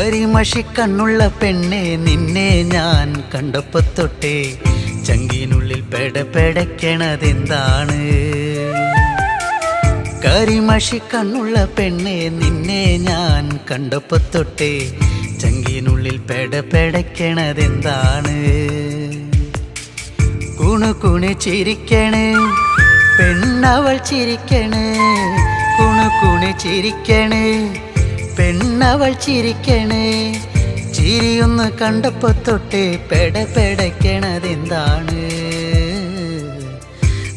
കരിമഷിക്കണ്ണുള്ള പെണ്ണെ, നിന്നെ ഞാൻ കണ്ടപ്പോ തൊട്ടേ ചങ്കിനുള്ളിൽ പെടപ്പെടയ്ക്കണതെന്താണ്? കരിമഷിക്കണ്ണുള്ള പെണ്ണെ, നിന്നെ ഞാൻ കണ്ടപ്പോ തൊട്ടേ ചങ്കിനുള്ളിൽ പെടപ്പെടയ്ക്കണതെന്താണ്? കുണുകുണു ചിരിക്കണ് പെണ്ണവൾ ചിരിക്കണ്, കുണുകുണു ചിരിക്കണ് പെണ്ണവൾ ചിരിക്കണേ. ചിരിയൊന്ന് കണ്ടപ്പോ തൊട്ടേ പെടപ്പെടയ്ക്കണതെന്താണ്?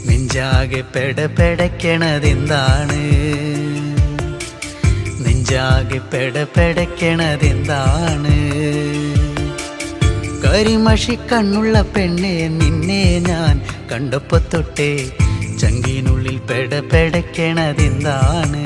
നെഞ്ചാകെ പെടപ്പെടയ്ക്കണതെന്താണ്? നെഞ്ചാകെ പെടപ്പെടയ്ക്കണതെന്താണ്? കരിമഷിക്കണ്ണുള്ള പെണ്ണെ, നിന്നെ ഞാൻ കണ്ടപ്പോ തൊട്ടേ ചങ്കിനുള്ളിൽ പെടപ്പെടയ്ക്കണതെന്താണ്?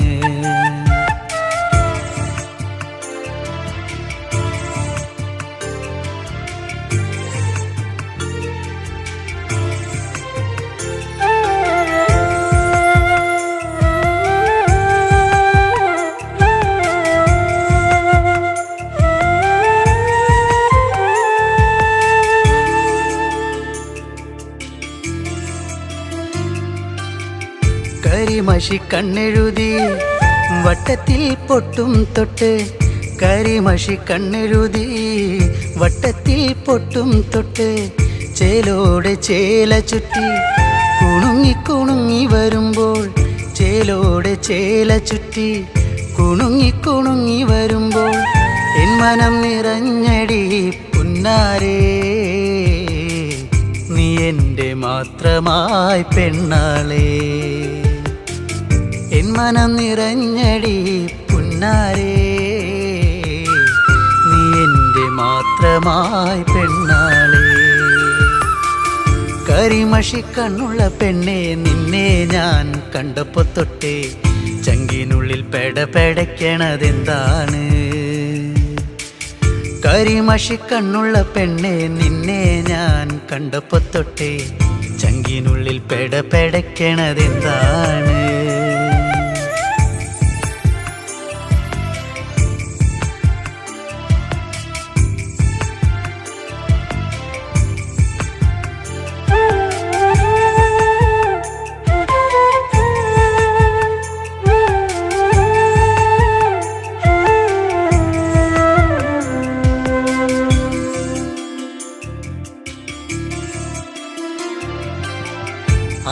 കരിമഷിക്കണ്ണെഴുതി വട്ടത്തിൽ പൊട്ടും തൊട്ട്, കരിമഷിക്കണ്ണെഴുതി വട്ടത്തിൽ പൊട്ടും തൊട്ട്, ചേലോടെ ചേല ചുറ്റി കുണുങ്ങി കുണുങ്ങി വരുമ്പോൾ, ചേലോടെ ചേല ചുറ്റി കുണുങ്ങി കുണുങ്ങി വരുമ്പോൾ, എൻ മനം നിറഞ്ഞടി പുന്നാരേ, നീ എൻ്റെ മാത്രമായി പെണ്ണാളേ. എൻ മനം നിറഞ്ഞടി പുന്നാരേ, നീ എൻ്റെ മാത്രമായി പെണ്ണാളേ. കരിമഷിക്കണ്ണുള്ള പെണ്ണെ, നിന്നെ ഞാൻ കണ്ടപ്പോ തൊട്ടേ ചങ്കിനുള്ളിൽ പെടപ്പെടയ്ക്കണതെന്താണ്? കരിമഷിക്കണ്ണുള്ള പെണ്ണെ, നിന്നെ ഞാൻ കണ്ടപ്പോ തൊട്ടേ ചങ്കിനുള്ളിൽ പെടപ്പെടയ്ക്കണതെന്താണ്?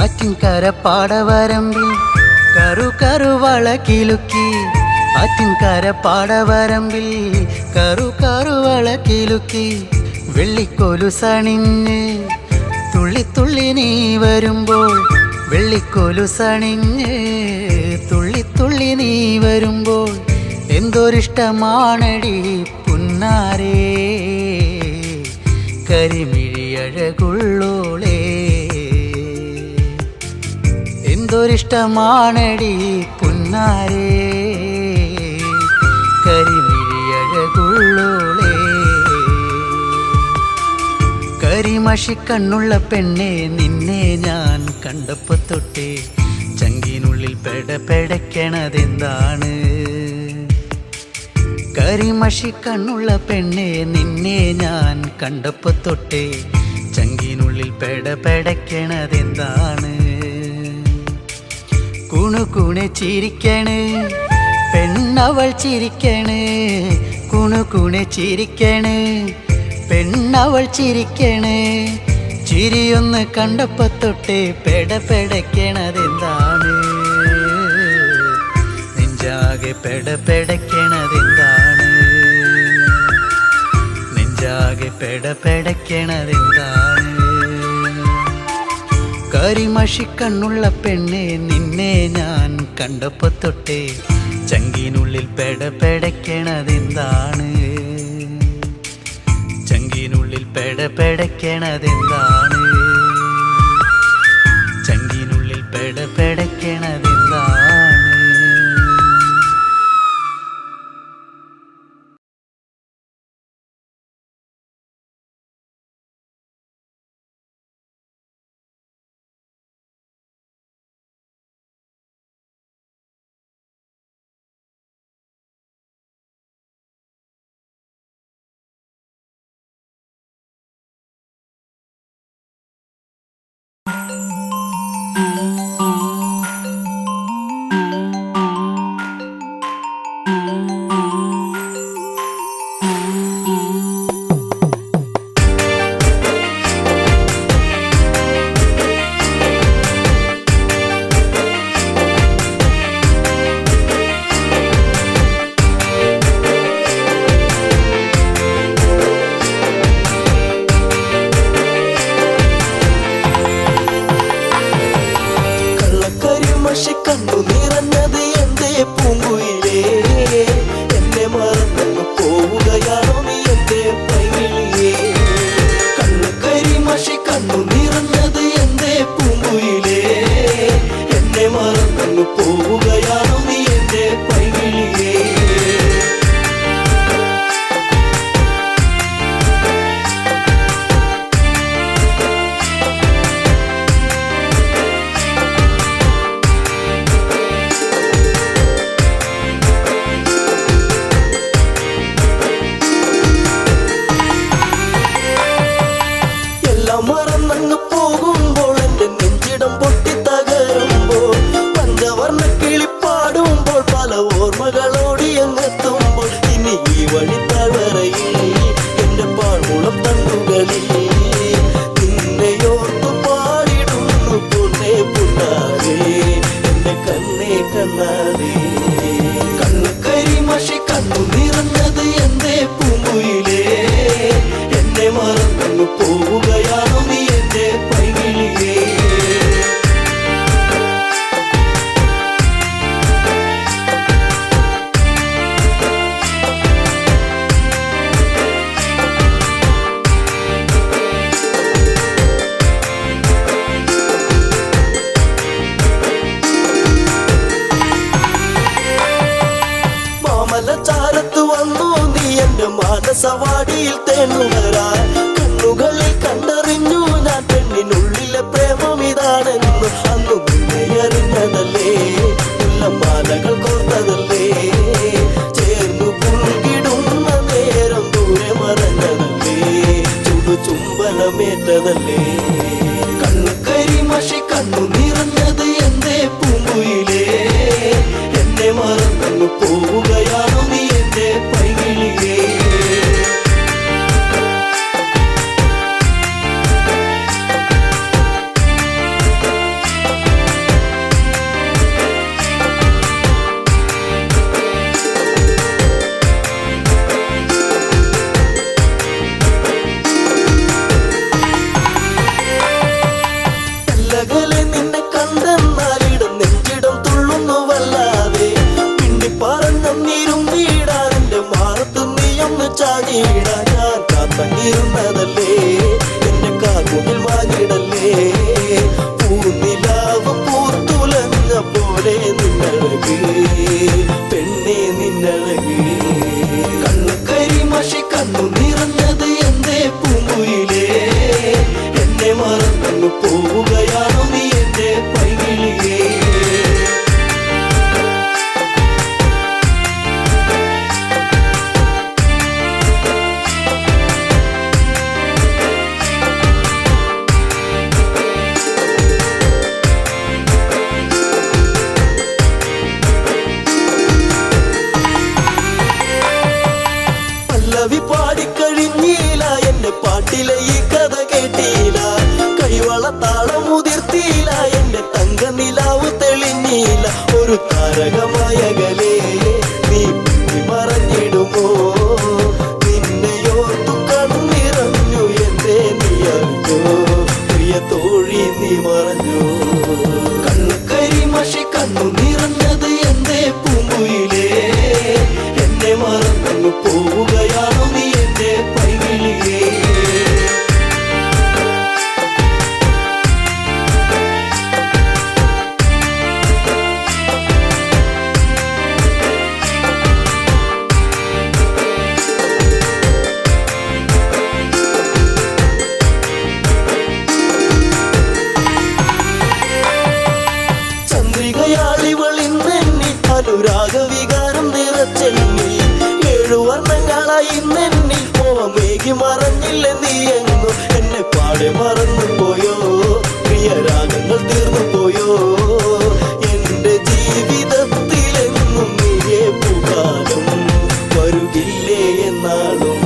ആറ്റിൻകര പാടവരമ്പിൽ കറു കറുവള കിലുക്കി, ആറ്റിൻകര പാടവരമ്പിൽ കറു കറുവള കിലുക്കി, വെള്ളിക്കൊലുസണിഞ്ഞ് തുള്ളി തുള്ളി നീ വരുമ്പോൾ, വെള്ളിക്കൊലുസണിഞ്ഞ് തുള്ളി തുള്ളി നീ വരുമ്പോൾ, എന്തൊരിഷ്ടമാണടി പുന്നാരേ, കരിമിഴിയഴകുള്ളോളേ. എന്തൊരിഷ്ടമാണടി പുന്നാരേ, കരിമിഴിയഴകുള്ളോളേ. കരിമഷിക്കണ്ണുള്ള പെണ്ണെ, നിന്നെ ഞാൻ കണ്ടപ്പോ തൊട്ടേ ചങ്കിനുള്ളിൽ പെടപ്പെടയ്ക്കണതെന്താണ്? കരിമഷിക്കണ്ണുള്ള പെണ്ണെ, നിന്നെ ഞാൻ കണ്ടപ്പോ തൊട്ടേ ചങ്കിനുള്ളിൽ പെടപ്പെടയ്ക്കണതെന്താണ്? കുണുകുണു ചിരിക്കണ് പെണ്ണവൾ ചിരിക്കണ്, കുണുകുണു ചിരിക്കണ് പെണ്ണവൾ ചിരിക്കണ്. ചിരിയൊന്ന് കണ്ടപ്പോ തൊട്ടേ പെടപ്പെടയ്ക്കണതെന്താണ്? പെടപെടയ്ക്കണതെന്താണ്? നെഞ്ചാകെ പെടപെടയ്ക്കണതെന്താണ്? കരിമഷിക്കണ്ണുള്ള പെണ്ണെ, നിന്നെ ഞാൻ കണ്ടപ്പോ തൊട്ടേ ചങ്കിനുള്ളിൽ പെടപെടയ്ക്കണതെന്താണ്? ചങ്കിനുള്ളിൽ പെടപെടയ്ക്കണതെന്താണ്? ചങ്കിനുള്ളിൽ പെടപെടയ്ക്കണതെന്താണ്? കണ്ണു നിറഞ്ഞത് എന്റെ പൂങ്കുയിലേ, എന്നെ മറന്നു പോവുകയാണോ നീ എന്റെ പൈകിളിയേ? കണ്ണുകരിമഷി കണ്ണു നിറഞ്ഞത് എന്റെ പൂങ്കുയിലേ, എന്നെ മറന്നു പോവുകയാണോ നീ എന്റെ പൈകിളിയേ? മറന്നങ്ങ് പോകുമ്പോൾ എന്റെ നെഞ്ചിടം പൊട്ടിത്തകരുമ്പോൾ, പഞ്ചവർണ്ണ കിളിപ്പാടുമ്പോൾ പല ഓർമ്മകളോടി അങ്ങെത്തുമ്പോൾ, ഇനി ഈ വഴി താഴ്വരയിൽ എന്റെ പാഴ്മുളം തണ്ടുകളിൽ നിന്നെയോർത്തു പാടിടുന്നു പൊന്നേ പുണ്ണാരേ, എന്റെ കണ്ണേ കണ്ണാരേ. കണ്ണുകരിമഷി കണ്ണു നിറഞ്ഞത് എന്റെ പൂങ്കുയിലേ, എന്നെ മറന്നു പോവുകയാണോ നീ എന്റെ പൈകിളിയേ? മാമലച്ചാരത്ത് വന്നു നീ എന്റെ മാനസവാടിയിൽ തേനുകരാൻ, കണ്ണുകളിൽ കണ്ടറിഞ്ഞു ഞാൻ പെണ്ണിനുള്ളിലെ പ്രേമം ഇതാണെന്ന്. അന്നു നിന്നെ അറിഞ്ഞതല്ലേ, മാലകൾ കോർത്തതല്ലേ, ചേർന്നു പുൽകിടുന്ന നേരം ദൂരെ മറഞ്ഞതല്ലേ, ചുംബനമേറ്റതല്ലേ. കണ്ണുകരിമഷി കണ്ണു നിറഞ്ഞത് എന്റെ പൂങ്കുയിലേ, എന്നെ മറന്നു പോവുകയാണോ നീ എന്റെ പൈകിളിയേ? നിന്നെ കണ്ടെന്നാലിടം നെഞ്ചിടം തുള്ളുന്നു വല്ലാതെ, പിന്നിപ്പറഞ്ഞ ഇന്നെന്നിൽ മോഹമേകി മറഞ്ഞില്ല നീ എങ്ങോ എന്നെ പാടെ മറന്നു പോയോ പ്രിയരാഗങ്ങൾ തീർന്നു പോയോ എന്റെ ജീവിതത്തിലെങ്ങും നീയേ പൂക്കാലം വരുകില്ലേ എന്നാളും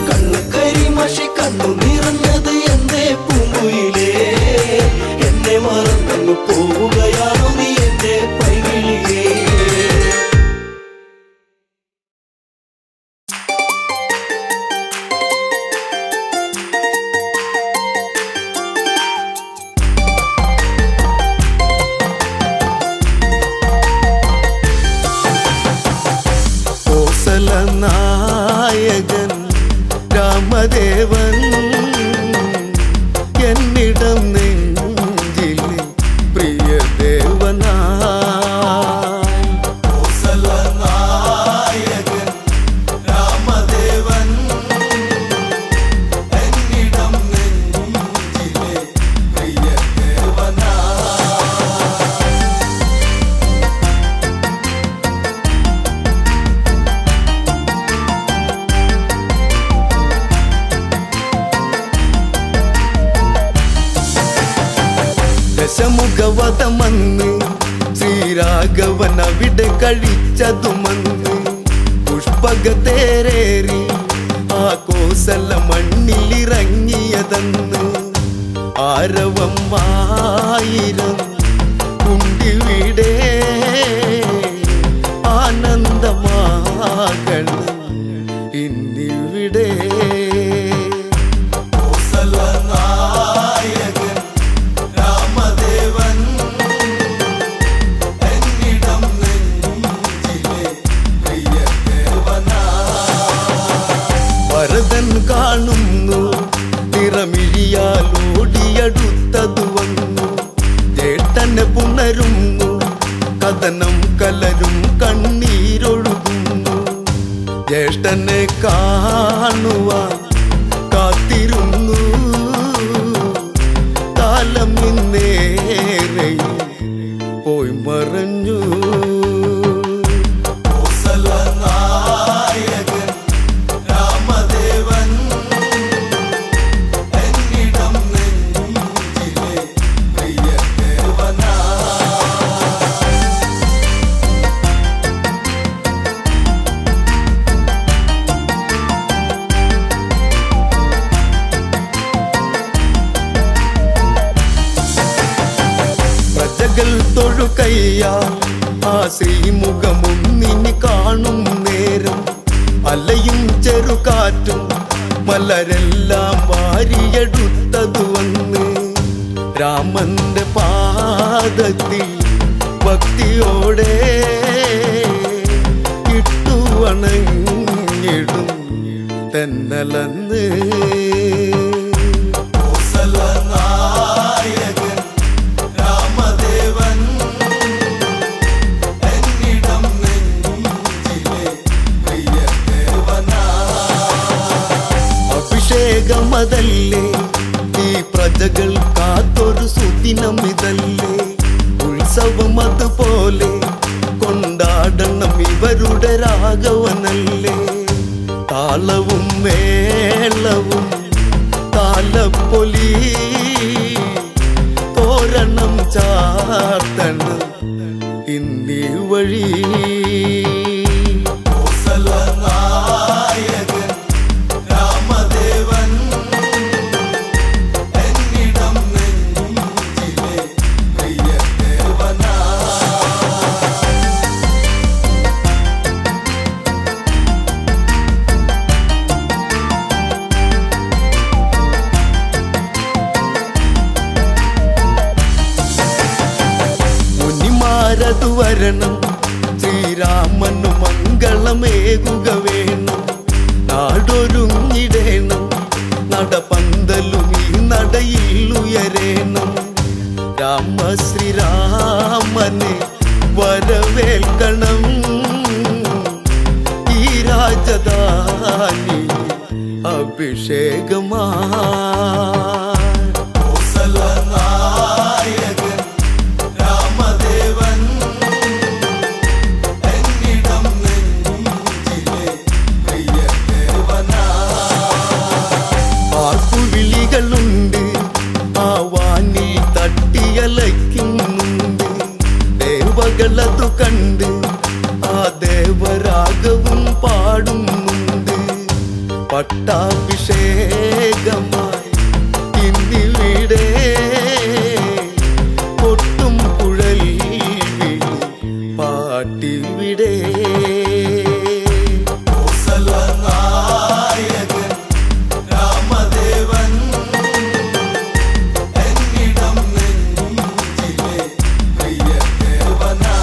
കണ്ണു കരിമഷി കണ്ണു നിറഞ്ഞത് എന്തേ പൂങ്കുയിലേ എന്നെ മറന്നു പോവുകയാണോ നീ എന്റെ പൈകിളിയേ നായകൻ രാമദേവൻ എന്നിടം നെഞ്ചിൽ പ്രിയദേവനാ നായകൻ രാമദേവൻ എന്നിടം നെഞ്ചിലെ പ്രിയദേവനാ ദശമുഖവധമന്ന് ശ്രീരാഘവൻ അവിടെ കഴിച്ചതുമന്ന് പുഷ്പകത്തേരേറി ആ കോസല മണ്ണിലിറങ്ങിയതെന്ന് ആരവം ആയിരം കുണ്ടിവിടെ ആനന്ദമാകണം ഇന്നിവിടെ ഭരതൻ കാണുന്നു നിറമിഴിയാൽ ഓടിയടുത്തതു വന്നു ചേട്ടനെ പുണരുന്നു കഥനം കലരും കണ്ണീരൊഴുകുന്നു ജ്യേഷ്ഠനെ കാണുവാൻ കാത്തിരുന്നു കാലം ഇന്നേറെ പോയി മറഞ്ഞു തൊഴുകയ്യാ ആ ശ്രീമുഖമൊന്നിനി കാണും നേരം അലയും ചെറുകാറ്റും മലരെല്ലാം വാരിയെടുത്തതു വന്ന് രാമന്റെ പാദത്തിൽ ഭക്തിയോടെ ഇട്ടു വണങ്ങിടും തെന്നലന്ന് അഭിഷേകമതല്ലേ ഈ പ്രജകൾ കാത്തൊരു സുദിനം ഇതല്ലേ ഉത്സവം അതുപോലെ കൊണ്ടാടണം ഇവരുടെ രാഘവനല്ലേ താളവും മേളവും താലപ്പൊലി തോരണം ചാർത്തണം ഇന്നീ വഴി മുനിമാരതു വരണം ശ്രീരാമനു മംഗളമേകുക വേണം നാടൊരുങ്ങിടേണം നടപന്തലും ഈ നടയിൽ ഉയരേണം രാമശ്രീരാമനെ വരവേൽക്കണം ഈ രാജധാനി അഭിഷേകമാ ഭക്തകളതു കണ്ട് ആ ദേവരാഗവും പാടുന്നുണ്ട്. പട്ടാഭിഷേകമായി ഇന്നിവിടെ കൊട്ടും കുഴൽ വിളി പാട്ടിവിടെ. നായകൻ രാമദേവൻ എന്നിടം നെഞ്ചിലെ പ്രിയ ദേവനാ.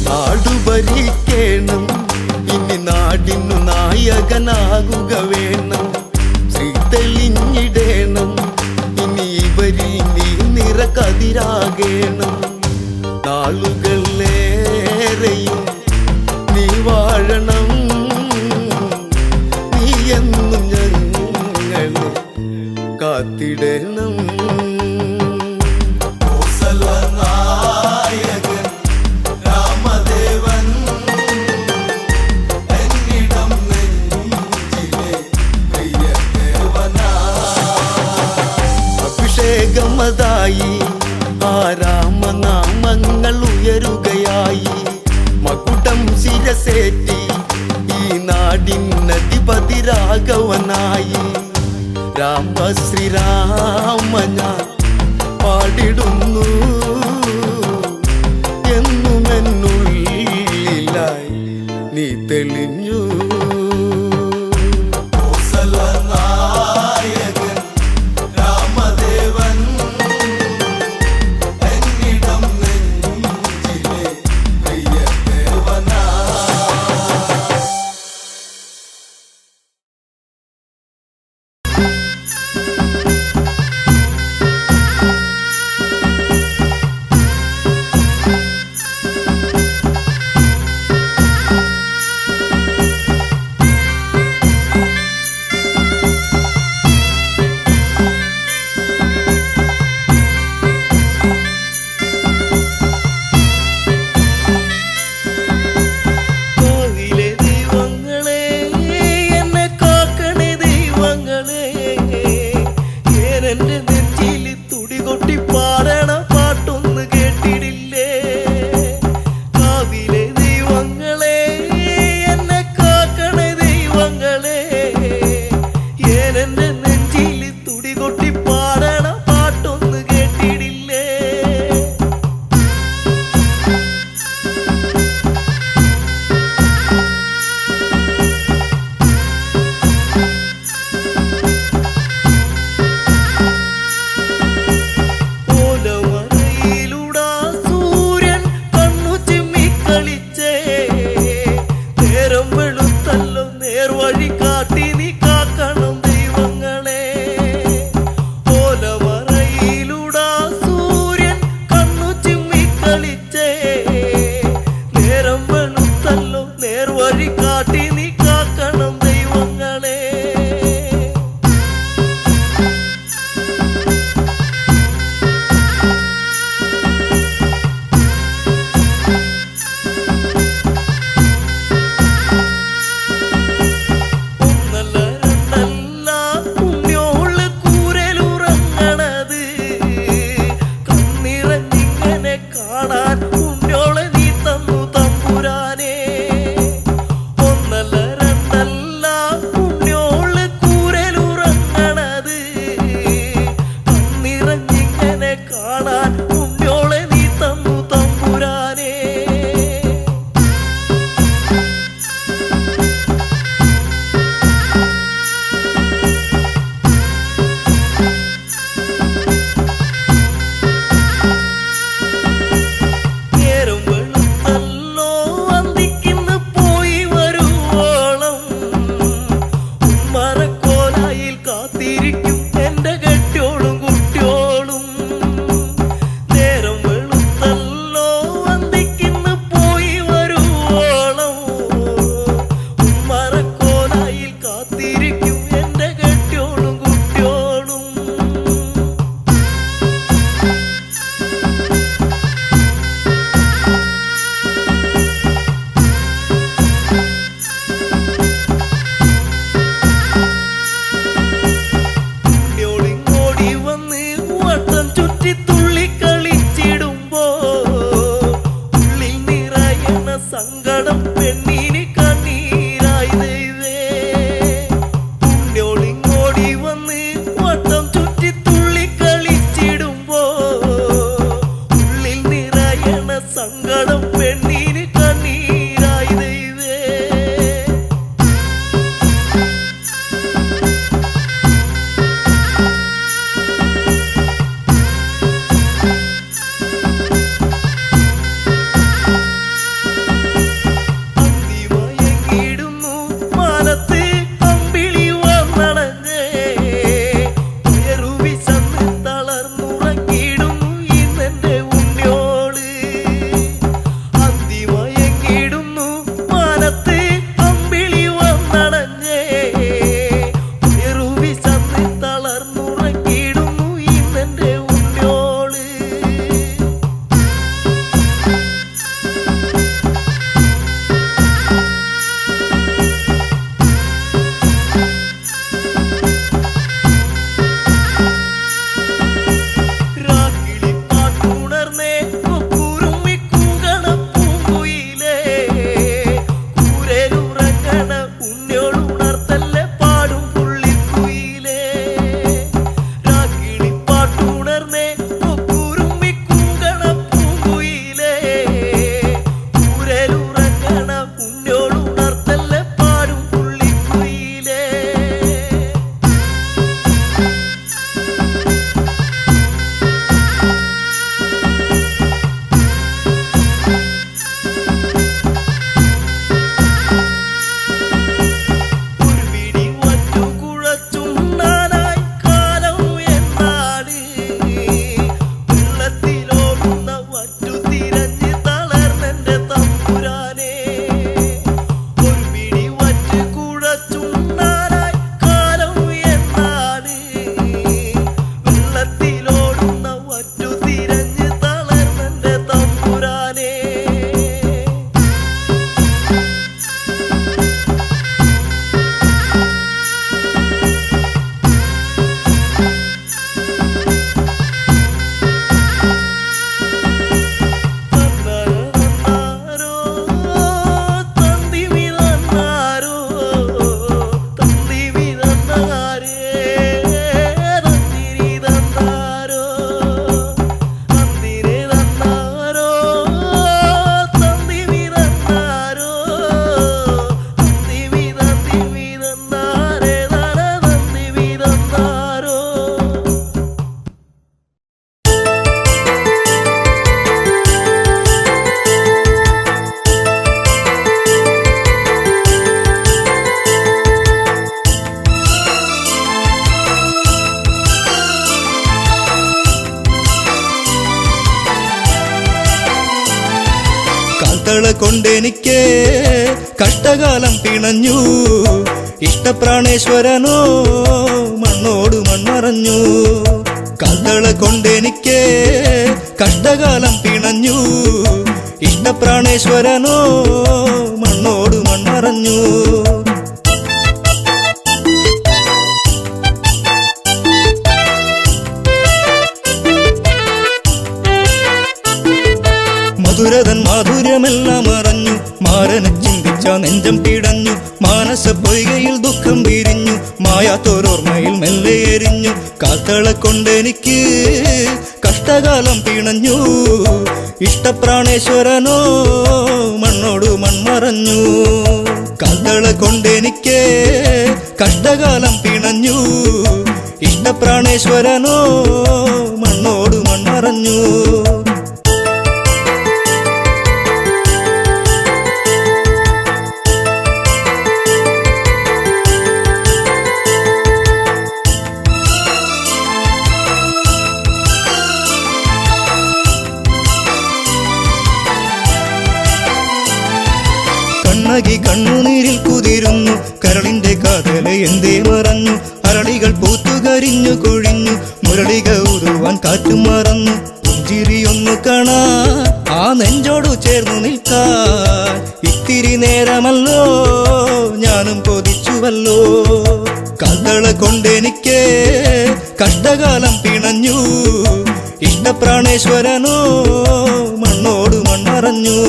നാടു ഭരിക്കണം, ഇനി നാടിനു നായകനാകുക വേണം. ശ്രീ തെളിഞ്ഞിടേണം, ഇനി ഇവരിൽ നീ നിറകതിരാകേണം. നാളുകളേറെയും നീ വാഴണം, നീ എന്നും ഞങ്ങളെ കാത്തിടണം. നായകൻ രാമദേവൻ എന്നിടം നെഞ്ചിലെ പ്രിയ ദേവനാ. അഭിഷേകമതായി ആ രാമനാമങ്ങൾ ഉയരുകയായി. മകുടം ശിരസേറ്റി ഈ നാടിനധിപതി രാഘവനായി. രാമ ശ്രീരാമ ഞാൻ പാടിടുന്നു, എന്നുമെന്നുള്ളിലായി നീ തെളിഞ്ഞു. നായകൻ രാമദേവൻ എന്നിടം നെഞ്ചിലെ പ്രിയ ദേവനാ. കോവിലെ ദൈവങ്ങളെ എന്നെ കാക്കണേ ദൈവങ്ങളെ, ഏനെന്റെ നെഞ്ചിൽ തുടികൊട്ടി പാടണ പാട്ടൊന്ന് കേട്ടിടില്ലേ. കാവിലെ ദൈവങ്ങളെ എന്നെ കാക്കണേ ദൈവങ്ങളെ, ഏനെന്റെ നെഞ്ചിൽ തുടികൊട്ടി പാടണ പാട്ടൊന്ന് കേട്ടിടില്ലേ. ഓലമറയിലൂടാ സൂര്യൻ കണ്ണു ചിമ്മിക്കളിച്ചേ, നേരം വെളുത്തല്ലോ നേർവഴി കാട്ടി നീ കാക്കണം ദൈവങ്ങളെ. ഓലമറയിലൂടാ സൂര്യൻ കണ്ണു ചിമ്മിക്കളിച്ചേ, നേരം വെളുത്തല്ലോ നേർവഴി കാട്ടി നീ കാക്കണം ദൈവങ്ങളെ. സങ്കടം പെണ്ണിന് കണ്ണീരായി ദൈവേ. അന്തിമയങ്ങിടുന്നു മാനത്ത് അമ്പിളി വന്നണഞ്ഞേ, ഉയരുവിശന്ന് തളർന്നുറങ്ങിടുന്നു ഇന്നെന്റെ ഉണ്ണിയോള്. അന്തിമയങ്ങിടുന്നു മാനത്ത് അമ്പിളി വന്നണഞ്ഞേ, ഉയരുവിശന്ന് തളർന്നുറങ്ങിടുന്നു ഇന്നെന്റെ ഉണ്ണിയോള്. രാക്കിളി പാട്ടുണർന്നേ കുറുമ്പി കൂകണ പൂങ്കുയിലേ, കൂരേലുറങ്ങണ ഉണ്ണിയോളുണർത്തല്ലേ പാടും പുള്ളിക്കുയിലേ. രാക്കിളി പാട്ടുണർന്നേ കുറുമ്പി കൂകണ പൂങ്കുയിലേ, കൂരേലുറങ്ങണ ഉണ്ണിയോളുണർത്തല്ലേ പാടും പുള്ളിക്കുയിലേ. ഒരു പിടി വറ്റു കുഴച്ചുണ്ണാനായി കാലം എന്നാട്, വെള്ളത്തിലോടുന്ന വറ്റു തിരഞ്ഞ് തളർന്നെന്റെ തമ്പുരാനെ. ഒരു പിടി വറ്റ് കുഴച്ചുണ്ണാനായി കാലം എന്നാട്, വെള്ളത്തിലോടുന്ന വറ്റു തിരഞ്ഞ് തളർന്നെന്റെ തമ്പുരാനെ. തന്നാരോ തന്തിമി തന്നാരോ തന്തിമി തന്നാരേ, തന്തിരി തന്നാരോ തന്തിരി തന്നാരോ തന്തിമി തന്നാരോ തന്തിമി തന്തിമി തന്നാരേ തന തന്തിമി തന്നാരോ. കാൽത്തള കൊണ്ടെനിക്ക് കഷ്ടകാലം പിണഞ്ഞു, ഇഷ്ടപ്രാണേശ്വരനോ മണ്ണോട് മൺമറഞ്ഞു. കാൽത്തള കൊണ്ടെനിക്ക് കഷ്ടകാലം പിണഞ്ഞു, ഇഷ്ടപ്രാണേശ്വരനോ മണ്ണോട് മൺമറഞ്ഞു. മധുരതൻ മാധുര്യമെല്ലാം അറിഞ്ഞു, മാരനെ ചിന്തിച്ച നെഞ്ചം പിടഞ്ഞു. മാനസ പൊയ്കയിൽ ദുഃഖം വിരിഞ്ഞു, മായാത്തോരോർമ്മയിൽ മെല്ലെ എരിഞ്ഞു. കാൽത്തള കൊണ്ടെനിക്ക് കഷ്ടകാലം പിണഞ്ഞു, ഇഷ്ടപ്രാണേശ്വരനോ മണ്ണോട് മൺമറഞ്ഞു. കാൽത്തള കൊണ്ടെനിക്ക് കഷ്ടകാലം പിണഞ്ഞു, ഇഷ്ടപ്രാണേശ്വരനോ മണ്ണോട് മൺമറഞ്ഞു. കണ്ണകി കണ്ണുനീരിൽ കുതിരുന്നു, കരളിന്റെ കാതല എന്തേ മറഞ്ഞു. അരളികൾ പൂത്തുകരിഞ്ഞു കൊഴിഞ്ഞു, മുരളിക ഊതുവാൻ കാറ്റും മറന്നു. പുഞ്ചിരിയൊന്നു കാണാൻ ആ നെഞ്ചോടു ചേർന്നു നിൽക്കാൻ ഇത്തിരി നേരമല്ലോ ഞാനും കൊതിച്ചുവല്ലോ. കാൽത്തള കൊണ്ടെനിക്ക് കഷ്ടകാലം പിണഞ്ഞു, ഇഷ്ടപ്രാണേശ്വരനോ മണ്ണോട് മൺമറഞ്ഞു.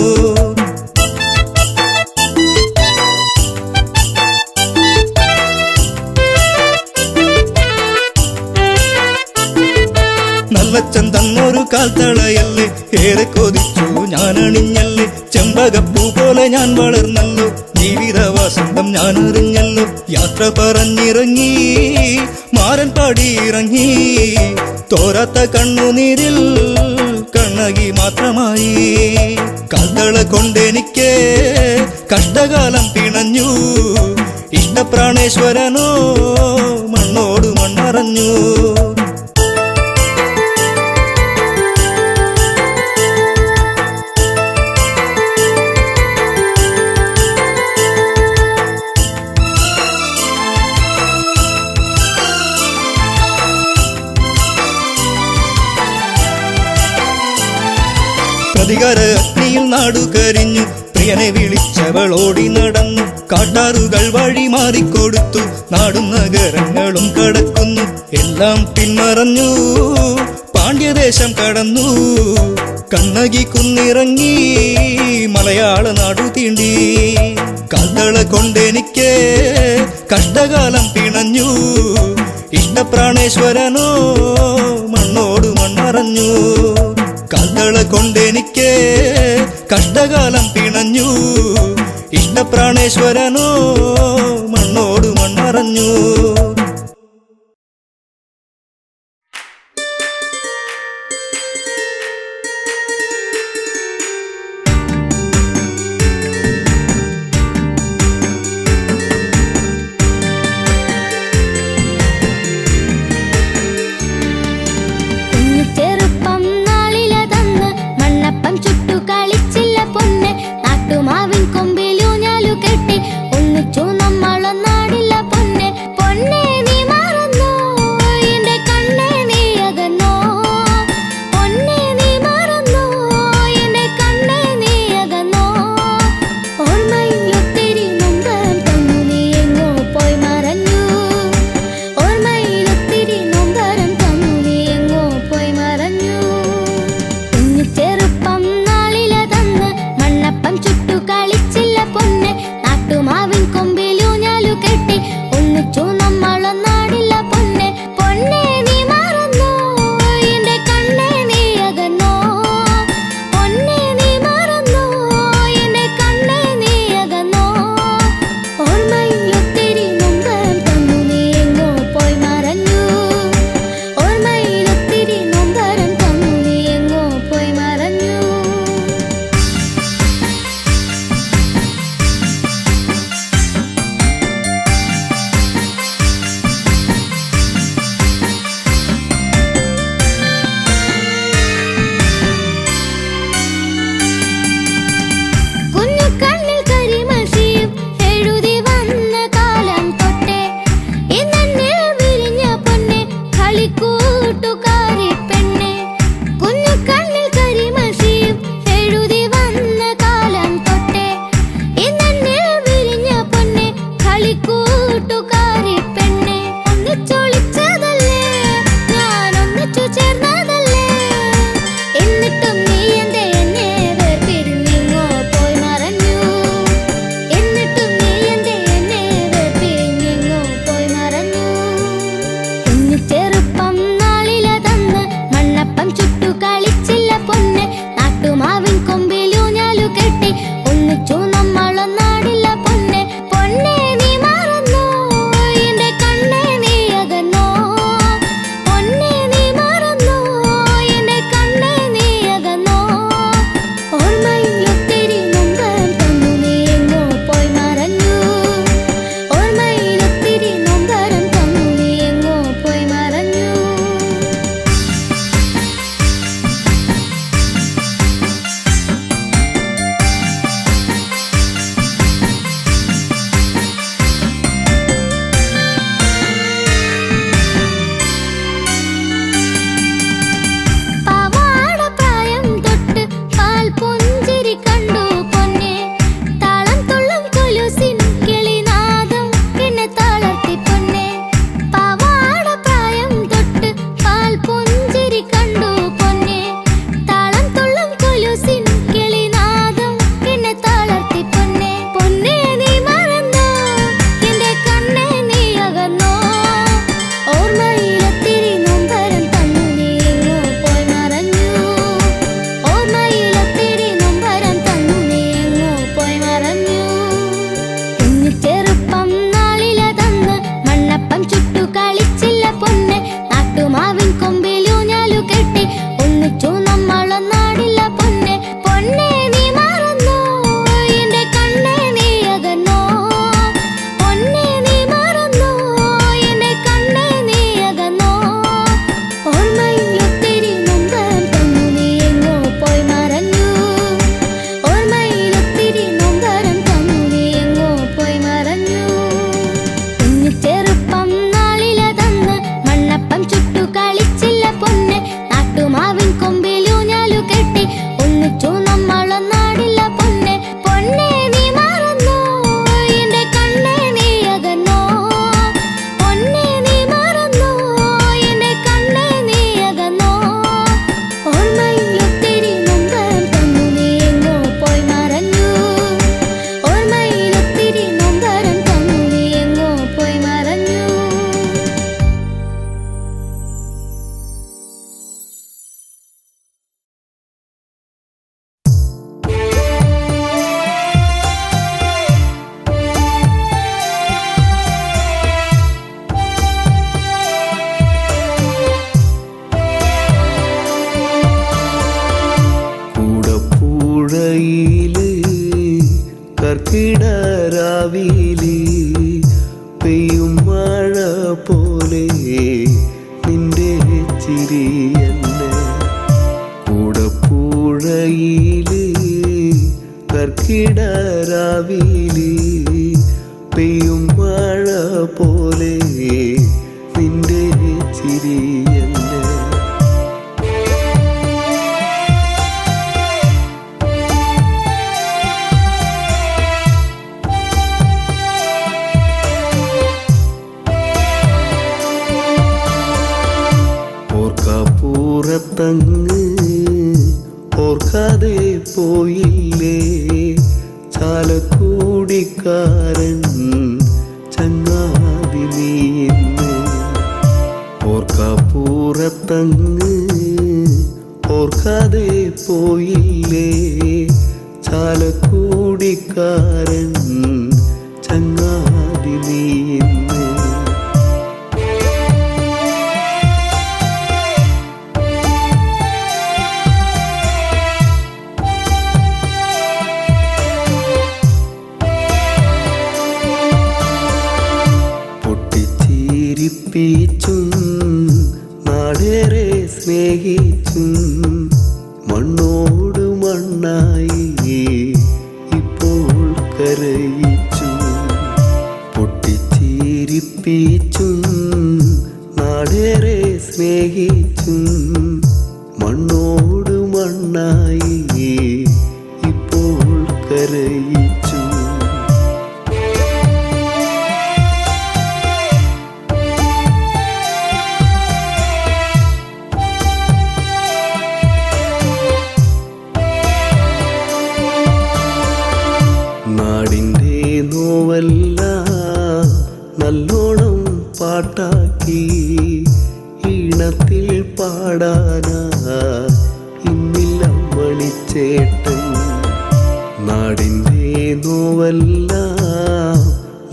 നല്ലച്ചൻ തന്നൊരു കാൽത്തളയല്ലേ ഏറെ കൊതിച്ചു ഞാൻ പൊന്നണിഞ്ഞല്ലേ ചെമ്പകപ്പൂ പോലെ ഞാൻ വളർന്നല്ലോ ജീവിത വസന്തം ഞാൻ അറിഞ്ഞല്ലോ യാത്ര പറഞ്ഞിറങ്ങി മാരൻ പാടിയിറങ്ങി തോരാത്ത കണ്ണുനീരിൽ കണ്ണകി മാത്രമായി കാൽത്തള കൊണ്ടെനിക്ക് കഷ്ടകാലം പിണഞ്ഞു ഇഷ്ടപ്രാണേശ്വരനോ മണ്ണോട് മണ്ണറഞ്ഞു പ്രതികാര അഗ്നിയിൽ നാടു കരിഞ്ഞു പ്രിയനെ വിളിച്ചവൾ ഓടി നടന്നു കാട്ടാറുകൾ വഴി മാറിക്കൊടുത്തു നാടും നഗരങ്ങളും കടക്കുന്നു എല്ലാം പിന്മറഞ്ഞു പാണ്ഡ്യദേശം കടന്നു കണ്ണകി കുന്നിറങ്ങി മലയാള നാടു തീണ്ടി കാൽത്തള കൊണ്ടെനിക്ക് കഷ്ടകാലം പിണഞ്ഞു ഇഷ്ടപ്രാണേശ്വരനോ മണ്ണോട് മണ്ണറഞ്ഞു കാൽത്തള കൊണ്ടെനിക്ക് കഷ്ടകാലം പിണഞ്ഞു ഇഷ്ടപ്രാണേശ്വരനോ മണ്ണോട് മണ്ണറഞ്ഞു കൊമ്പിലൂഞ്ഞാലു കെട്ടി ഒന്നിച്ചു നമ്മളെ നാടില്ല പൊന്നെ പൊന്നെ കർക്കിടരാവിലി പെയ്യും മഴ പോലെ നിന്റെ ചിരി എന്നെ കൂടപ്പുഴയില് കർക്കിടരാവിലി പെയ്യും മഴ പോലെ നിന്റെ ചിരി എന്നെ ഓർക്കപ്പുറത്തങ്ങ് ഓർക്കാതെ പോയില്ലേ ചാലക്കുടിക്കാരൻ ചങ്ങാതി നീന്ന് ഓർക്കപ്പുറത്തങ്ങ് ഓർക്കാതെ പോയില്ലേ ചാലക്കുടിക്കാരൻ ചങ്ങാതി നീന്ന് പൊട്ടിച്ചിരിപ്പിച്ചും നാടേറെ സ്നേഹിച്ചും മണ്ണോട് മണ്ണായി ഇപ്പോൾ കരയിച്ചു പൊട്ടിച്ചിരിപ്പിച്ചും നാടേറെ സ്നേഹിച്ചും മണ്ണോട് മണ്ണായി ഇപ്പോൾ കരയിച്ചു നാടിൻ്റെ നോവല്ല നല്ലോണം പാട്ടാക്കി ഈണത്തിൽ പാടാനാ ഇന്നില്ല മണിച്ചേട്ടൻ നാടിൻ്റെ നോവല്ല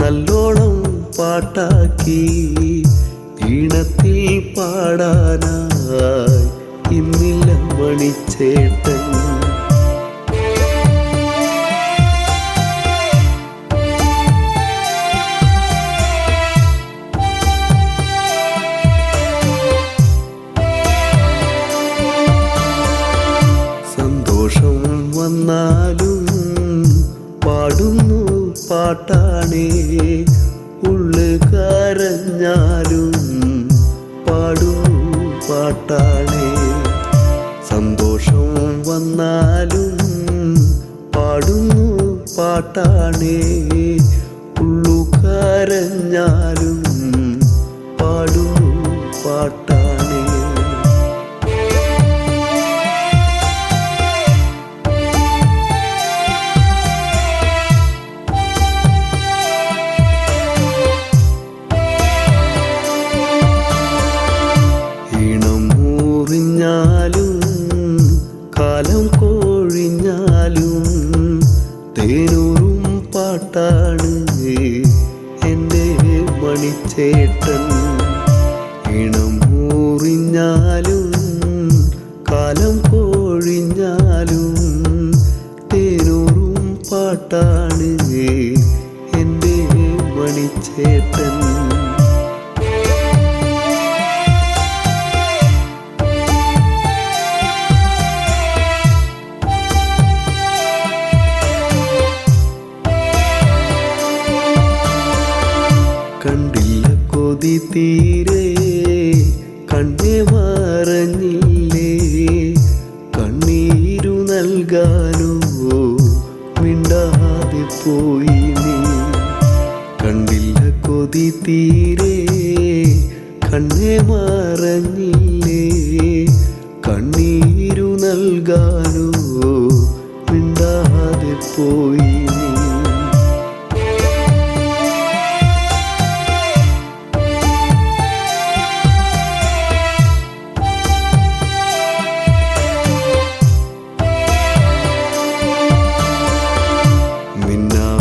നല്ലോണം പാട്ടാക്കി ഈണത്തിൽ പാടാനായി ഇന്നില്ല മണിച്ചേട്ടൻ സന്തോഷം വന്നാലും പാടുന്നു പാട്ടാണേ ഉള്ളു കരഞ്ഞാലും പാടുന്നു പാട്ടാണേ സന്തോഷം വന്നാലും പാടുന്നു പാട്ടാണേ ഉള്ളു കരഞ്ഞാലും പാടുന്നു പാട്ടാണേ കാലം കോഴിഞ്ഞാലും തേനൂറും പാട്ടാണ് എൻ്റെ മണിച്ചേട്ടൻ ഇണം മൂറിഞ്ഞാലും കാലം കോഴിഞ്ഞാലും തേനൂറും പാട്ടാണ് എൻ്റെ മണിച്ചേട്ടൻ കണ്ടില്ല കൊതി തീരെ കണ്ണേ മറഞ്ഞില്ലേ കണ്ണീരു നൽകാനോ മിണ്ടാതെ പോയി നീ കണ്ടില്ല കൊതി തീരെ കണ്ണേ മറഞ്ഞില്ലേ കണ്ണീരു നൽകാനോ മിണ്ടാതെ പോയി നീ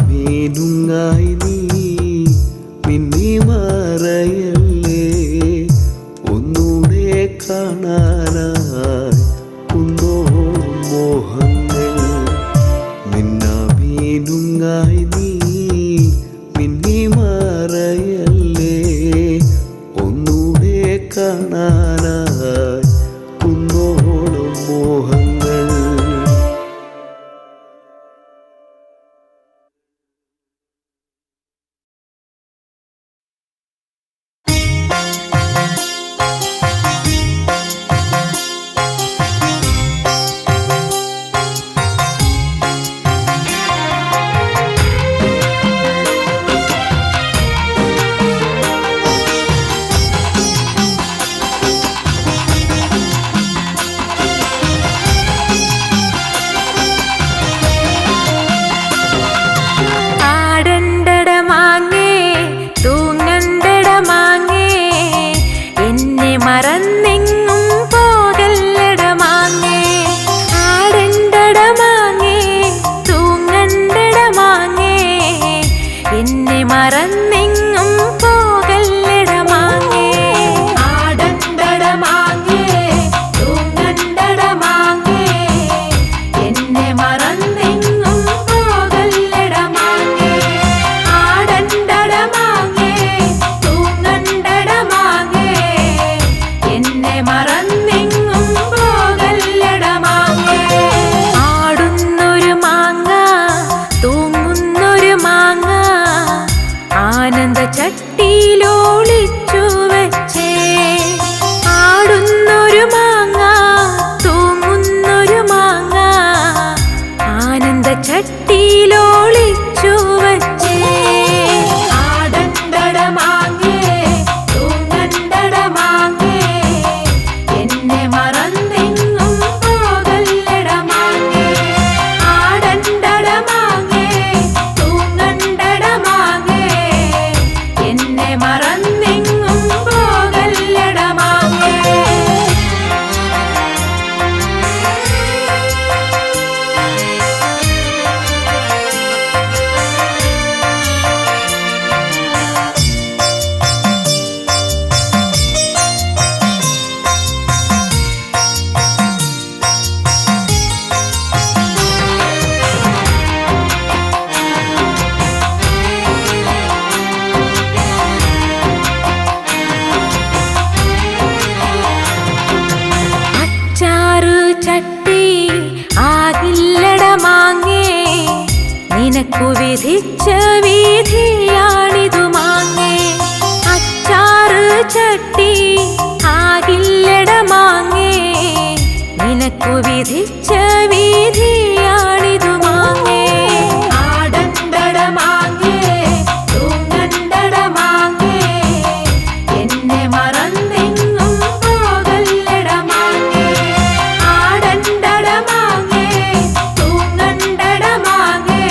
മിന്നാമീനുങ്ങായി നീ മിന്നി മറയല്ലേ ഒന്നൂടെ കാണാനായി കുന്നോളം മോഹങ്ങൾ മിന്നാമീനുങ്ങായി ചിങ്ങായി നീ മിന്നി മറയല്ലേ ഒന്നൂടെ കാണാനായി കുന്നോളം മോഹങ്ങൾ. നിനക്കു വിധിച്ച വിധിയാണിതു മാങ്ങേ. അച്ചാറ് ചട്ടി ആകില്ലട മാങ്ങേ, നിനക്കു വിധിച്ച വിധിയാണിതു മാങ്ങേ. ആടണ്ടട മാങ്ങേ തൂങ്ങണ്ടട മാങ്ങേ, എന്നെ മറന്നെങ്ങും പോകല്ലട മാങ്ങേ. ആടണ്ടട മാങ്ങേ തൂങ്ങണ്ടട മാങ്ങേ,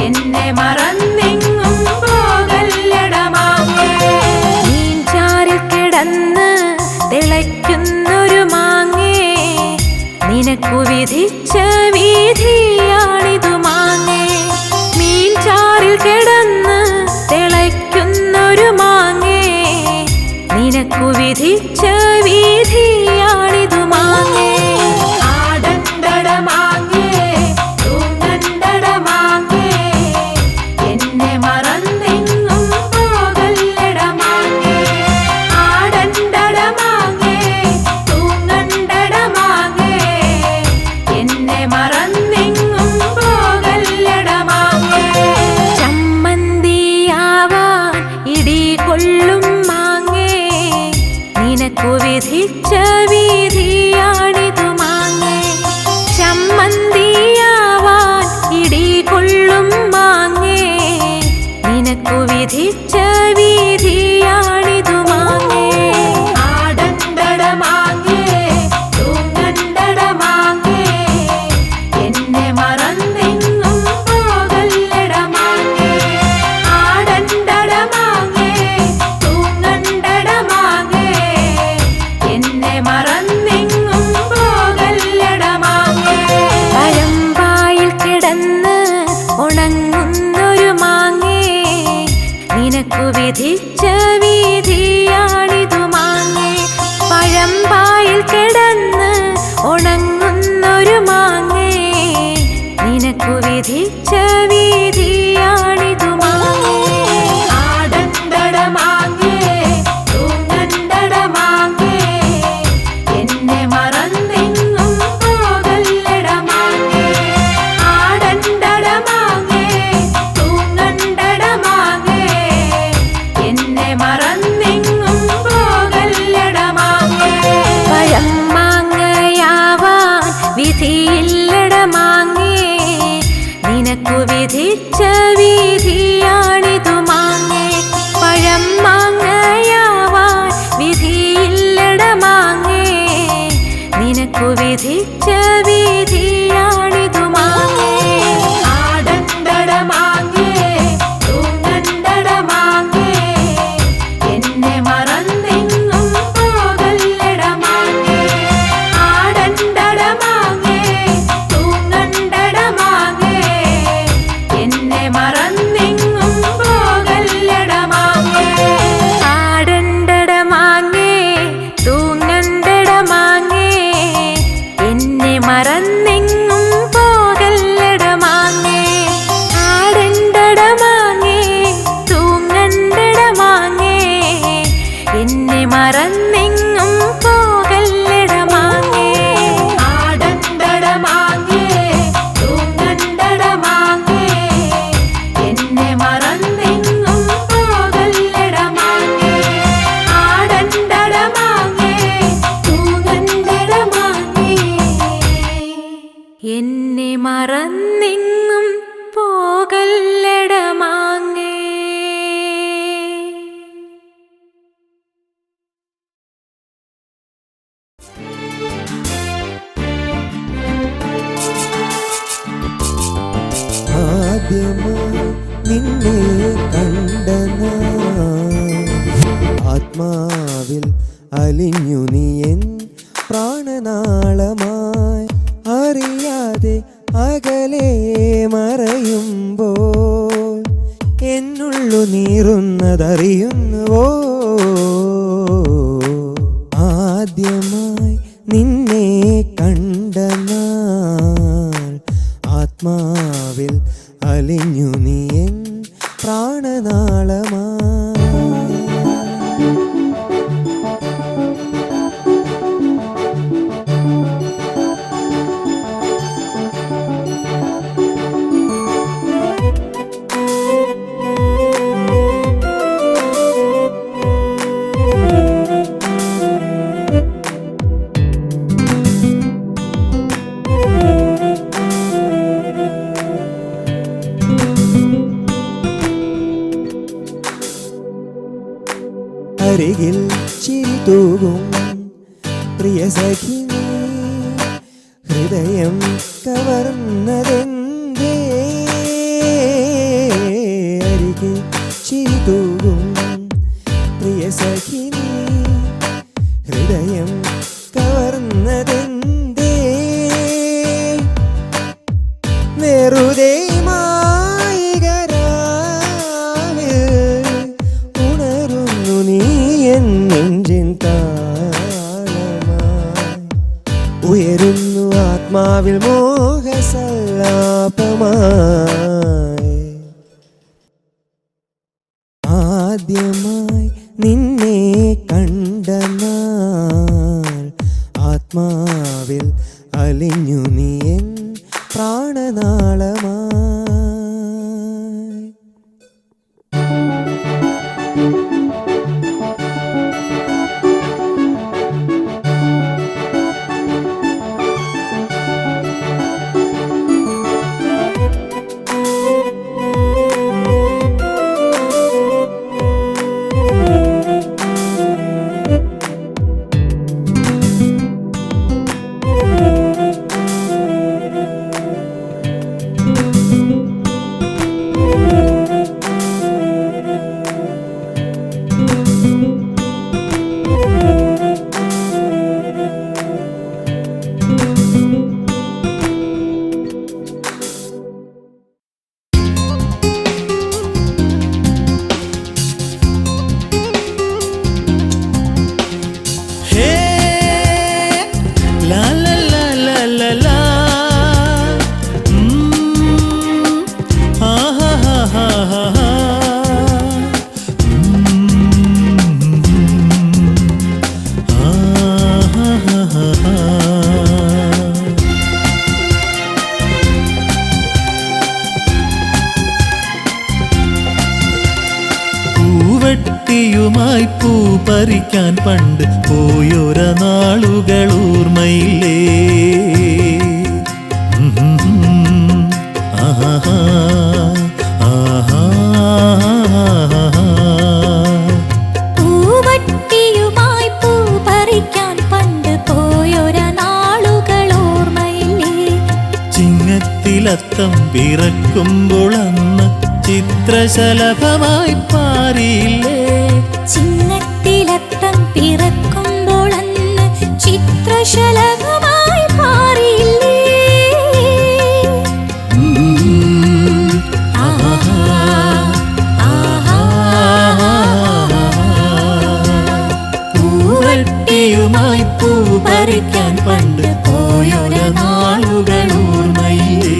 എന്നെ മറന്നെങ്ങും പോകല്ലട മാങ്ങേ. മീൻചാറിൽ കിടന്ന് തിളയ്ക്കുന്നൊരു മാങ്ങേ, നിനക്കു വിധിച്ച വിധിയാണിതു മാങ്ങേ. മീൻചാറിൽ കിടന്ന് തിളയ്ക്കുന്നൊരു മാങ്ങേ, നിനക്കു വിധിച്ച വിധിയാണിതു മാങ്ങേ. ആടണ്ടട മാങ്ങേ തൂങ്ങണ്ടട മാങ്ങേ, എന്നെ മറന്നെങ്ങും പോകല്ലട മാങ്ങേ. ആടണ്ടട മാങ്ങേ തൂങ്ങണ്ടട മാങ്ങേ, എന്നെ മറന്നെങ്ങും പോകല്ലട മാങ്ങേ. ചമ്മന്തിയാവാൻ ഇടി കൊള്ളും മാങ്ങേ, നിനക്കു വിധിച്ച വിധിയാണിതു മാങ്ങേ. ചമ്മന്തിയാവാൻ ഇടി കൊള്ളും മാങ്ങേ, നിനക്കു വിധിച്ച വിധിയാണിതു മാങ്ങേ. ആടണ്ടട മാങ്ങേ തൂങ്ങണ്ടട മാങ്ങേ, എന്നെ മറന്നെങ്ങും പോകല്ലട മാങ്ങേ. ആടണ്ടട മാങ്ങേ തൂങ്ങണ്ടട മാങ്ങേ, എന്നെ മറന്നെങ്ങും പോകല്ലട മാങ്ങേ. പഴമ്പായിൽ കിടന്ന് ഉണങ്ങുന്നൊരു മാങ്ങേ, നിനക്കു വിധിച്ച വിധിയാണിതു മാങ്ങേ. പഴമ്പായിൽ കിടന്ന് ഉണങ്ങുന്നൊരു മാങ്ങേ, നിനക്കു വിധിച്ച വീതിയാണിതു മാങ്ങേ ആടണ്ടട മാങ്ങേ തൂങ്ങണ്ടട മാങ്ങേ എന്നെ മറന്നെങ്ങും പോകല്ലട മാങ്ങേ ആടണ്ടട മാങ്ങേ തൂങ്ങണ്ടട മാങ്ങേ എന്നെ മറന്നെങ്ങും പോകല്ലട മാങ്ങേ പഴം മാങ്ങയാവാൻ വിധിയില്ലട മാങ്ങേ നിനക്കു വിധിച്ച വീതിയാണിതു മാങ്ങേ പഴം മാങ്ങയാവാൻ വിധിയില്ലട മാങ്ങേ നിനക്കു വിധിച്ച വീതിയാണിതു മാങ്ങേ ആടണ്ടട മാങ്ങേ തൂങ്ങണ്ടട മാങ്ങേ എന്നെ മറന്നെങ്ങും പോകല്ലട മാങ്ങേ ആടണ്ടട മാങ്ങേ തൂങ്ങണ്ടട മാങ്ങേ എന്നെ മറന്നെങ്ങും പോകല്ലട മാങ്ങേ ആടണ്ടട മാങ്ങേ തൂങ്ങണ്ടട മാങ്ങേ എന്നെ മറന്നെങ്ങും പോകല്ലട മാങ്ങേ ആടണ്ടട മാങ്ങേ തൂങ്ങണ്ടട മാങ്ങേ എന്നെ മറന്നെങ്ങും പോകല്ലട മാങ്ങേ ആടണ്ടട മാങ്ങേ തൂങ്ങണ്ടട മാങ്ങേ എന്നെ മറന്നെങ്ങും പോകല്ലട മാങ്ങേ ആടണ്ടട മാങ്ങേ തൂങ്ങണ്ടട മാങ്ങേ എന്നെ മറന്നെങ്ങും പോകല്ലട മാങ്ങേ ആദ്യമായി നിന്നെ കണ്ട ആത്മാവിൽ അലിഞ്ഞു നീ എൻ പ്രാണനാളമായി അറിയാതെ അകലെ മറയുമ്പോൾ എന്നുള്ളു നീറുന്നതറിയുന്നുവോ ആദ്യമായി നിന്നെ കണ്ട നാൾ ആത്മാവിൽ അലിഞ്ഞു നീ എൻ പ്രാണനാളമായി അരികിൽ ചിരി തൂകും പ്രിയ സഖി നീ ഹൃദയം കവർന്നതെന്തേ അരികിൽ ചിരി തൂകും പ്രിയ സഖി നീ ഹൃദയം കവർന്നതെന്തേ വെറുതെ നെഞ്ചിൻ താളമായി ഉയരുന്നു ആത്മാവിൽ മോഹസല്ലാപമായി ആദ്യമായി നിന്നെ കണ്ട നാൾ ആത്മാവിൽ അലിഞ്ഞു നീ എൻ പ്രാണനാളമായി പൂവട്ടിയുമായി പൂ പറിക്കാൻ പണ്ട് പോയൊര നാളുകൾ ഓർമ്മയില്ലേ? ആഹാ ആഹാ പൂവട്ടിയുമായി പൂ പറിക്കാൻ പണ്ട് പോയൊര നാളുകൾ ഓർമ്മയില്ലേ? ചിങ്ങത്തിലത്തം പിറക്കുമ്പോൾ അന്ന് ചിത്രശലഭമായി പാറിയില്ലേ? ചിങ്ങത്തിലത്തം പിറക്കുമ്പോൾ അന്ന് ചിത്രശലഭമായി പാറിയില്ലേ? ആഹാ ആഹാ പൂവട്ടിയുമായി പൂ പറിക്കാൻ പണ്ട് പോയൊര നാളുകൾ ഓർമ്മയില്ലേ?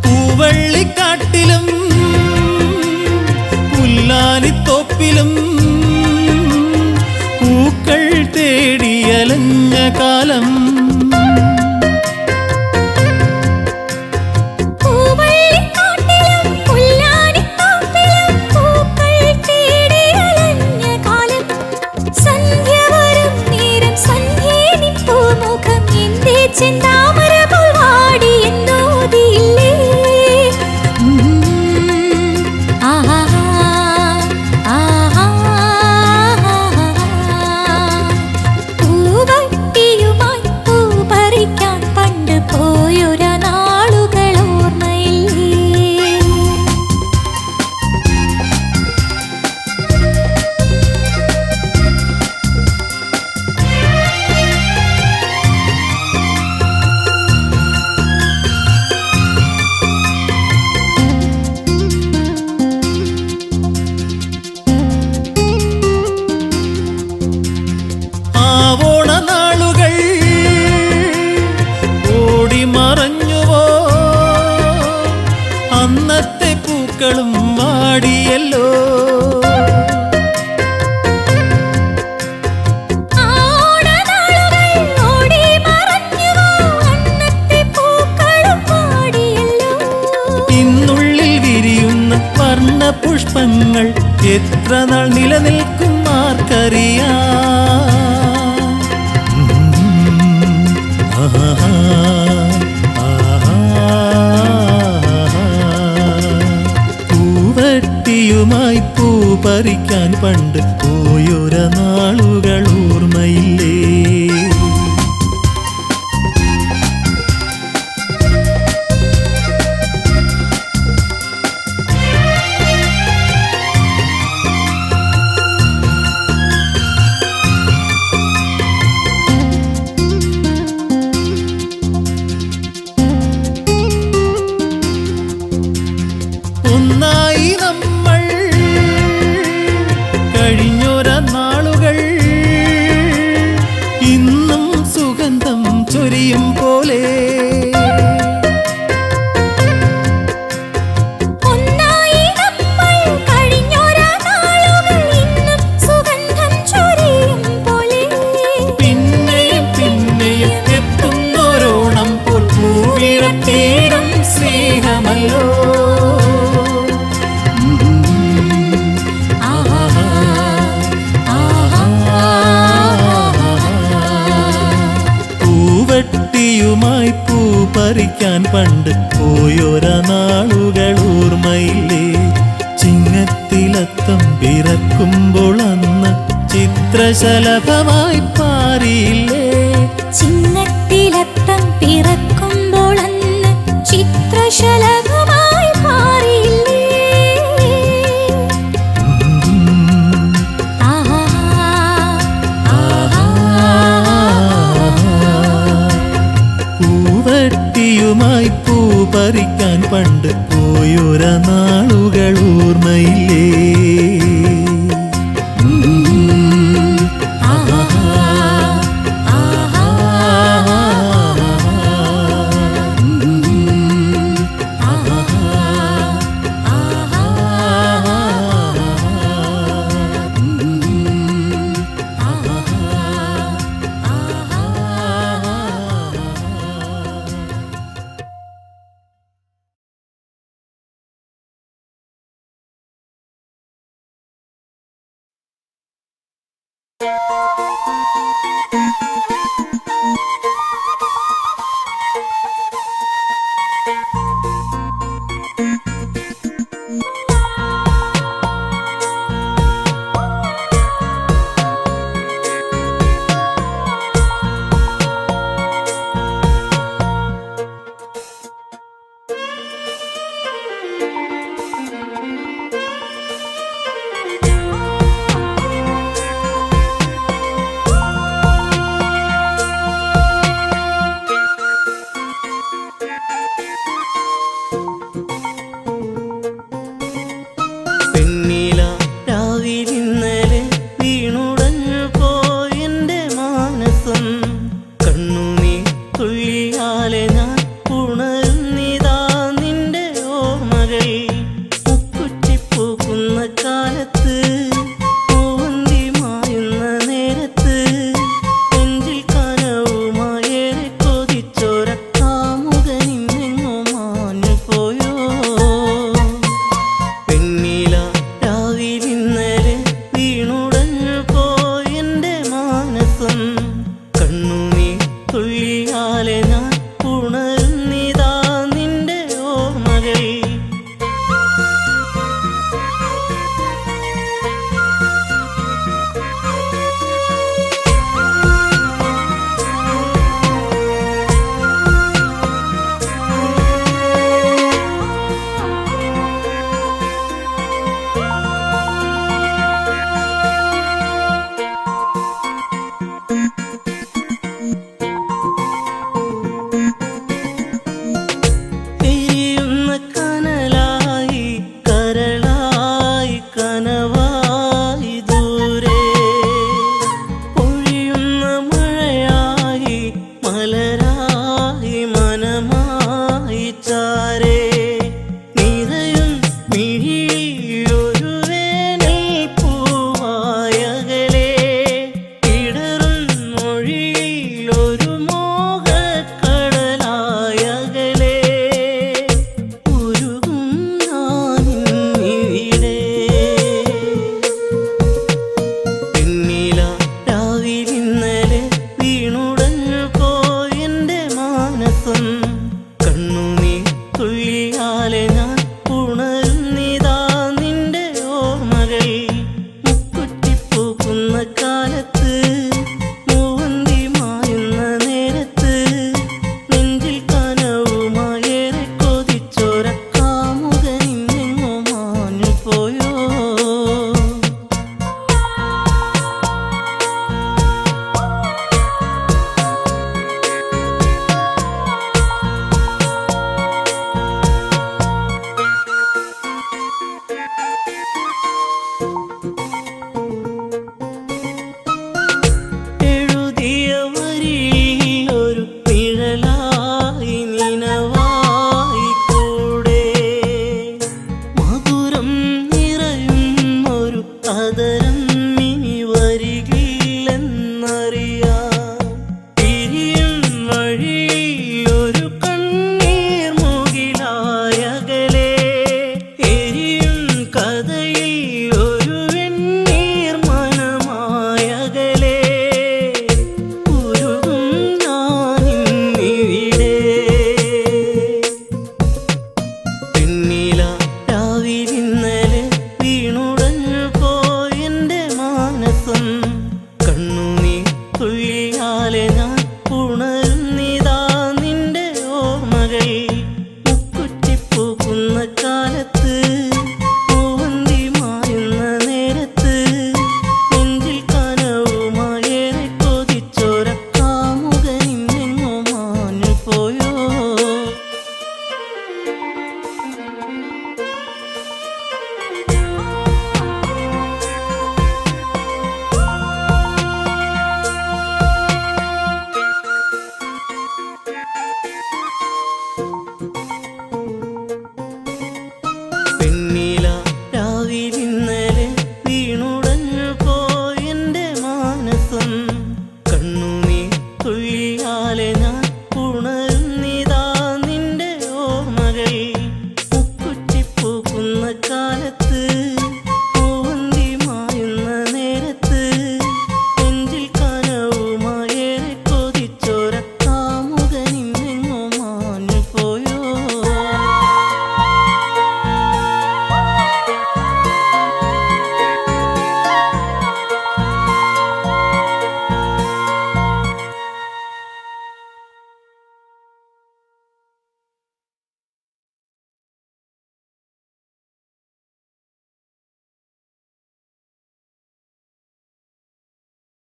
പൂവള്ളിക്കാട്ടിലും പുല്ലാനിത്തോപ്പിലും പൂക്കൾ തേടിയലഞ്ഞ കാലം. പൂവള്ളിക്കാട്ടിലും പുല്ലാനിത്തോപ്പിലും പൂക്കൾ തേടിയലഞ്ഞ കാലം. സന്ധ്യ വരും നേരം സന്ധ്യേ നിൻ പൂമുഖം എന്റെ ചെന്താമര പോൽ വാടി എന്നോതിയില്ലേ? ആഹാ ആഹാ പൂവട്ടിയുമായി പൂ പറിക്കാൻ പണ്ട് പോയൊര നാളുകൾ ഓർമ്മയില്ലേ? ആവോണ നാളുകൾ ഓടി മറഞ്ഞുവോ? അന്നത്തെ പൂക്കളും വാടിയല്ലോ. ഓണനാളുകൾ ഓടി മറഞ്ഞുവോ? അന്നത്തെ പൂക്കളും വാടിയല്ലോ. ഇന്നുള്ളിൽ വിരിയുന്ന വർണ്ണ പുഷ്പങ്ങൾ എത്ര നാൾ നിലനിൽക്കും ആർക്കറിയാം? ആഹാ ആഹാ പൂവട്ടിയുമായി പൂ പറിക്കാൻ പണ്ട് പോയൊര നാളുകൾ ഓർമ്മയില്ലേ? ഒന്നായി നമ്മൾ കഴിഞ്ഞൊര നാളുകൾ ഇന്നും സുഗന്ധം ചൊരിയും പോലെ. ഒന്നായി നമ്മൾ കഴിഞ്ഞൊര നാളുകൾ ഇന്നും സുഗന്ധം ചൊരിയും പോലെ. പിന്നെയും പിന്നെയും എത്തുന്നോരോണം പോൽ പൂവിടത്തേടും സ്നേഹമല്ലോ. ആഹാ ആഹാ പൂവട്ടിയുമായി പൂ പറിക്കാൻ പണ്ട് പോയൊര നാളുകൾ ഓർമ്മയില്ലേ? ചിങ്ങത്തിലത്തം പിറക്കുമ്പോൾ അന്ന് ചിത്രശലഭമായി പാറിയില്ലേ? ചിങ്ങത്തിലത്തം പിറക്കുമ്പോൾ അന്ന് ചിത്രശലഭമായി പാറിയില്ലേ? ആഹാ ആഹാ പൂവട്ടിയുമായി പൂ പറിക്കാൻ പണ്ട് പോയൊര നാളുകൾ ഓർമ്മയില്ലേ? ആഹാ ആഹാ കണ്ണുനീർ തുള്ളിയാലെ